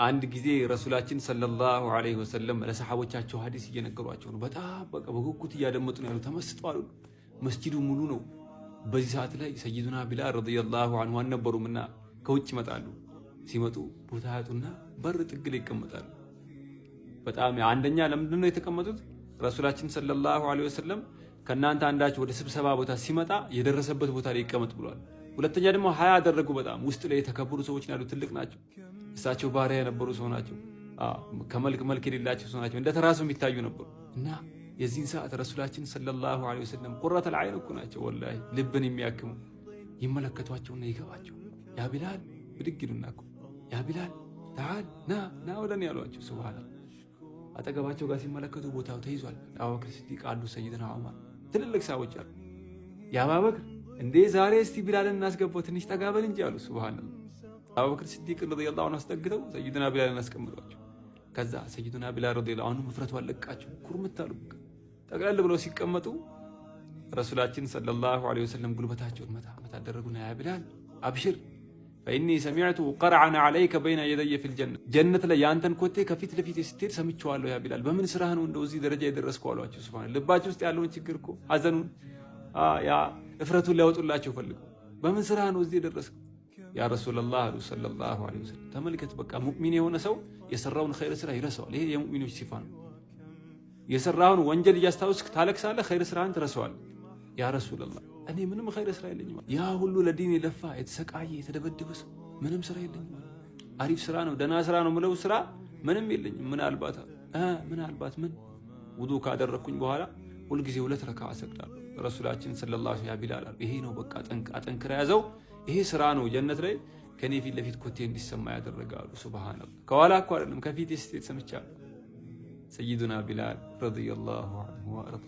አንድ ጊዜ ረሱላችን ሰለላሁ ዐለይሂ ወሰለም ለሰሐቦቻቸው ሐዲስ እየነገሯቸው ነው። በጣም በቃ በጉጉት እያደመጡ ነው ያሉት። ተመስጠዋል። መስጂዱ ሙሉ ነው። በዚህ ሰዓት ላይ ሰይዱና ቢላል ረዲየላሁ ዐንሁ አልነበሩምና ከውጭ ይመጣሉ። ሲመጡ ቦታ ያጡና በር ጥግ ላይ ይቀመጣሉ። በጣም አንደኛ ለምንድን ነው የተቀመጡት? ረሱላችን ሰለላሁ ዐለይሂ ወሰለም ከእናንተ አንዳችሁ ወደ ስብሰባ ቦታ ሲመጣ የደረሰበት ቦታ ላይ ይቀመጥ ብሏል። ሁለተኛ ደግሞ ሀያ ያደረጉ በጣም ውስጥ ላይ የተከበሩ ሰዎች ያሉ ትልቅ ናቸው። እሳቸው ባሪያ የነበሩ ሰው ናቸው። ከመልክ የሌላቸው ሰው ናቸው። እንደ ተራሱ የሚታዩ ነበሩ እና የዚህን ሰዓት ረሱላችን ሰለላሁ ዐለይሂ ወሰለም ቁረተል ዐይን እኮ ናቸው። ወላሂ ልብን የሚያክሙ ይመለከቷቸውና ይገባቸው። ያ ቢላል ብድግ ይሉና እኮ ያ ቢላል ተዓል ና ወደኔ ያሏቸው። ሱብሃንአላህ አጠገባቸው ጋር ሲመለከቱ ቦታው ተይዟል። አቡበክር ሲዲቅ አሉ፣ ሰይድና ዑመር ትልልቅ ሰዎች አሉ። የአቡበክር እንዴ ዛሬ እስቲ ቢላልን እናስገባው ትንሽ ጠጋ በል እንጂ አሉ። ሱብሃንአላህ አቡበክር ሲዲቅ ረዲየላሁ ዐንሁ አስጠግተው ሰይድና ቢላልን አስቀምጧቸው። ከዛ ሰይድና ቢላል ረዲየላሁ ዐንሁ መፍረቱ አለቃቸው፣ ኩርምት አሉ። ጠቅለል ብለው ሲቀመጡ ረሱላችን ሰለላሁ ዐለይሂ ወሰለም ጉልበታቸውን መታ አደረጉና ያ ቢላል አብሽር ፈኢኒ ሰሚዕቱ ቀርዐን ዐለይከ በይነ የደየ ፊል ጀነ፣ ጀነት ላይ ያንተን ኮቴ ከፊት ለፊት ስትሄድ ሰምቼዋለሁ። ያ ቢላል በምን ስራህ ነው እንደው እዚህ ደረጃ የደረስከው አሏቸው። ሱብሃንአላህ ልባቸው ውስጥ ያለውን ችግር እኮ ሐዘኑን ያ እፍረቱን ሊያወጡላቸው ፈልገው በምን ስራህ ነው እዚህ የደረስከው? ያ ረሱላህ አሉ ሰለላሁ ዐለይሂ ወሰለም። ተመልከት፣ በቃ ሙእሚን የሆነ ሰው የሰራውን ኸይር ስራ ይረሳዋል። ይሄ የሙእሚኖች ሲፋ ነው። የሰራውን ወንጀል እያስታወስክ ታለቅሳለህ፣ ኸይር ስራህን ትረሳዋለህ። ያ ረሱላህ እኔ ምንም ኸይር ስራ የለኝም፣ ያ ሁሉ ለዲን የለፋ የተሰቃየ የተደበደበ ሰው ምንም ስራ የለኝም፣ አሪፍ ስራ ነው ደህና ስራ ነው ምለው ስራ ምንም የለኝም። ምናልባት ምን ውዱእ ካደረኩኝ በኋላ ሁልጊዜ 2 ረካዓ እሰግዳለሁ። ረሱላችን ሰለላሁ ዐለይሂ ወሰለም ያ ቢላል አሉ ይሄ ነው በቃ አጠንክረህ ያዘው፣ ይሄ ስራ ነው ጀነት ላይ ከኔ ፊት ለፊት ኮቴ እንዲሰማ ያደረጋሉ። ሱብሃንአላህ ከኋላ እኮ አይደለም ከፊት ስትሄድ ሰምቻለሁ። ሰይዱና ቢላል ረዲየላሁ ዐንሁ ወአርዳ